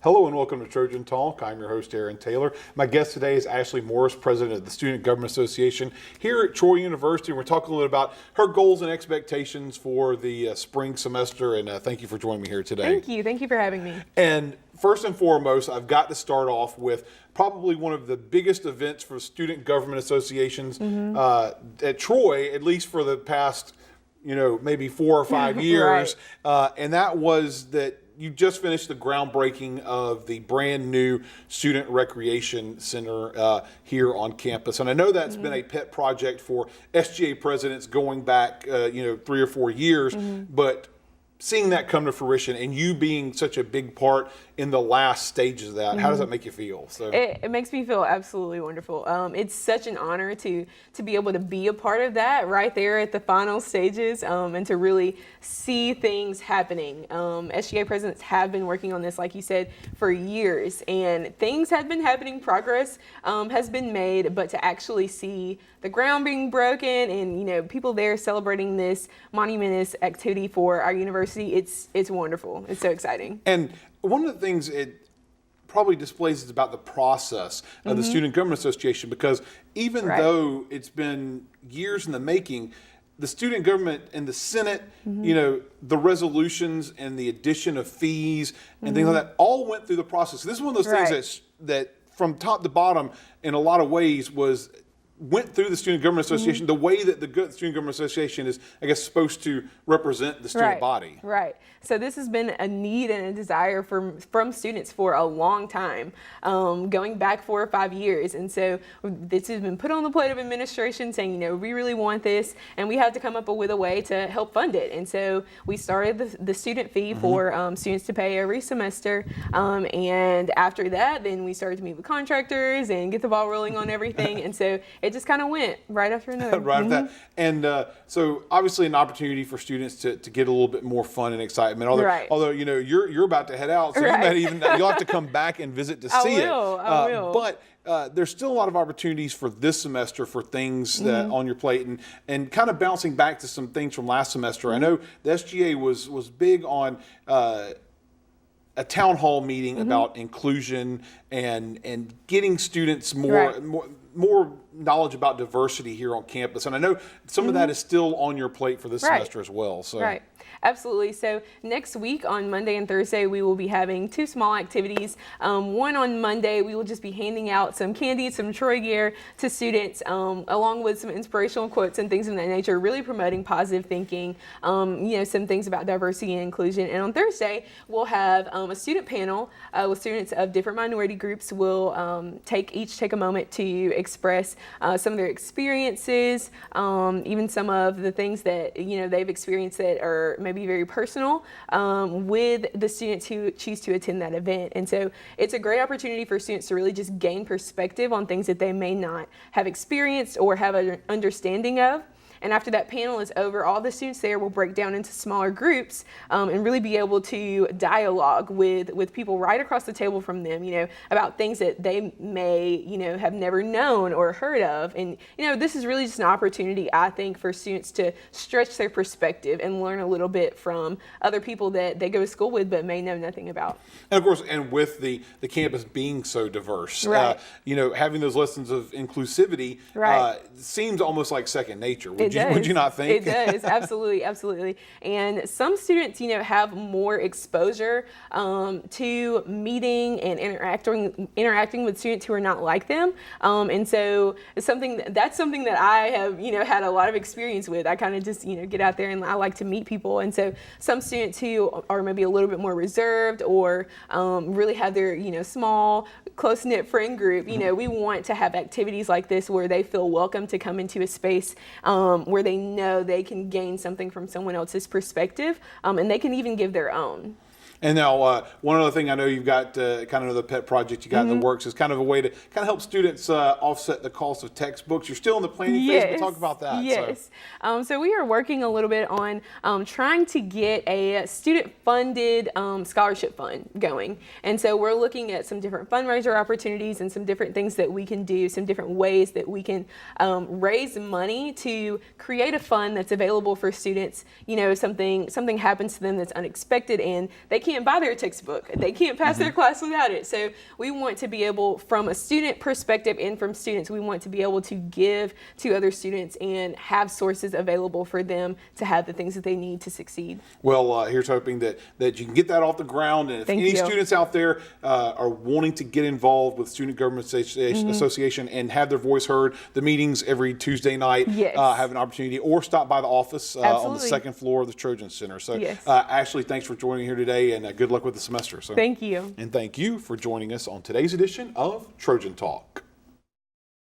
Hello and welcome to Trojan Talk. I'm your host, Aaron Taylor. My guest today is Ashli Morris, president of the Student Government Association here at Troy University. We're talking a little bit about her goals and expectations for the spring semester, and thank you for joining me here today. Thank you. Thank you for having me. And first and foremost, I've got to start off with probably one of the biggest events for student government associations at Troy, at least for the past, maybe 4 or 5 years. Right. And that was that you just finished the groundbreaking of the brand new Student Recreation Center here on campus. And I know that's been a pet project for SGA presidents going back, 3 or 4 years, but seeing that come to fruition and you being such a big part in the last stages of that, how does that make you feel? So it makes me feel absolutely wonderful. It's such an honor to be able to be a part of that right there at the final stages, and to really see things happening. SGA presidents have been working on this, like you said, for years, and things have been happening. Progress has been made, but to actually see the ground being broken and people there celebrating this monumentous activity for our university, it's wonderful. It's so exciting. And one of the things it probably displays is about the process of the Student Government Association, because even though it's been years in the making, the student government and the Senate, the resolutions and the addition of fees and things like that all went through the process. This is one of those things that from top to bottom in a lot of ways went through the Student Government Association the way that the Student Government Association is, I guess, supposed to represent the student body. Right. So this has been a need and a desire from students for a long time, going back 4 or 5 years. And so this has been put on the plate of administration saying, we really want this, and we have to come up with a way to help fund it. And so we started the student fee for students to pay every semester. And after that, then we started to meet with contractors and get the ball rolling on everything. And so it just kind of went right after another. Right after that. And so obviously an opportunity for students to get a little bit more fun and excitement. Although you're about to head out, so you might you'll have to come back and visit to see it. I will. But there's still a lot of opportunities for this semester for things that on your plate, and kind of bouncing back to some things from last semester. I know the SGA was big on a town hall meeting about inclusion and getting students more knowledge about diversity here on campus. And I know some of that is still on your plate for this semester as well. So. Right. Absolutely. So next week on Monday and Thursday, we will be having 2 small activities. One on Monday, we will just be handing out some candy, some Troy gear to students, along with some inspirational quotes and things of that nature, really promoting positive thinking, some things about diversity and inclusion. And on Thursday, we'll have a student panel with students of different minority groups. We'll each take a moment to express some of their experiences, even some of the things that they've experienced that are maybe very personal with the students who choose to attend that event. And so it's a great opportunity for students to really just gain perspective on things that they may not have experienced or have an understanding of. And after that panel is over, all the students there will break down into smaller groups and really be able to dialogue with people right across the table from them, about things that they may, have never known or heard of. And, this is really just an opportunity, I think, for students to stretch their perspective and learn a little bit from other people that they go to school with but may know nothing about. And of course, and with the campus being so diverse, having those lessons of inclusivity seems almost like second nature. Would you not think? It does, absolutely, absolutely. And some students, have more exposure to meeting and interacting with students who are not like them. And so it's something that I have, had a lot of experience with. I kind of just, get out there and I like to meet people. And so some students who are maybe a little bit more reserved or really have their, small, close-knit friend group, we want to have activities like this where they feel welcome to come into a space where they know they can gain something from someone else's perspective, and they can even give their own. And now, one other thing I know you've got kind of another pet project you got in the works is kind of a way to kind of help students offset the cost of textbooks. You're still in the planning phase, but talk about that. Yes. So we are working a little bit on trying to get a student-funded scholarship fund going. And so we're looking at some different fundraiser opportunities and some different things that we can do, some different ways that we can raise money to create a fund that's available for students. If something happens to them that's unexpected and they can't can't buy their textbook. They can't pass their class without it. So we want to be able, from a student perspective and from students, we want to be able to give to other students and have sources available for them to have the things that they need to succeed. Well, here's hoping that you can get that off the ground. And if any students out there are wanting to get involved with Student Government Association and have their voice heard, the meetings every Tuesday night have an opportunity, or stop by the office on the second floor of the Trojan Center. So, Ashli, thanks for joining here today, and good luck with the semester. So, thank you. And thank you for joining us on today's edition of Trojan Talk.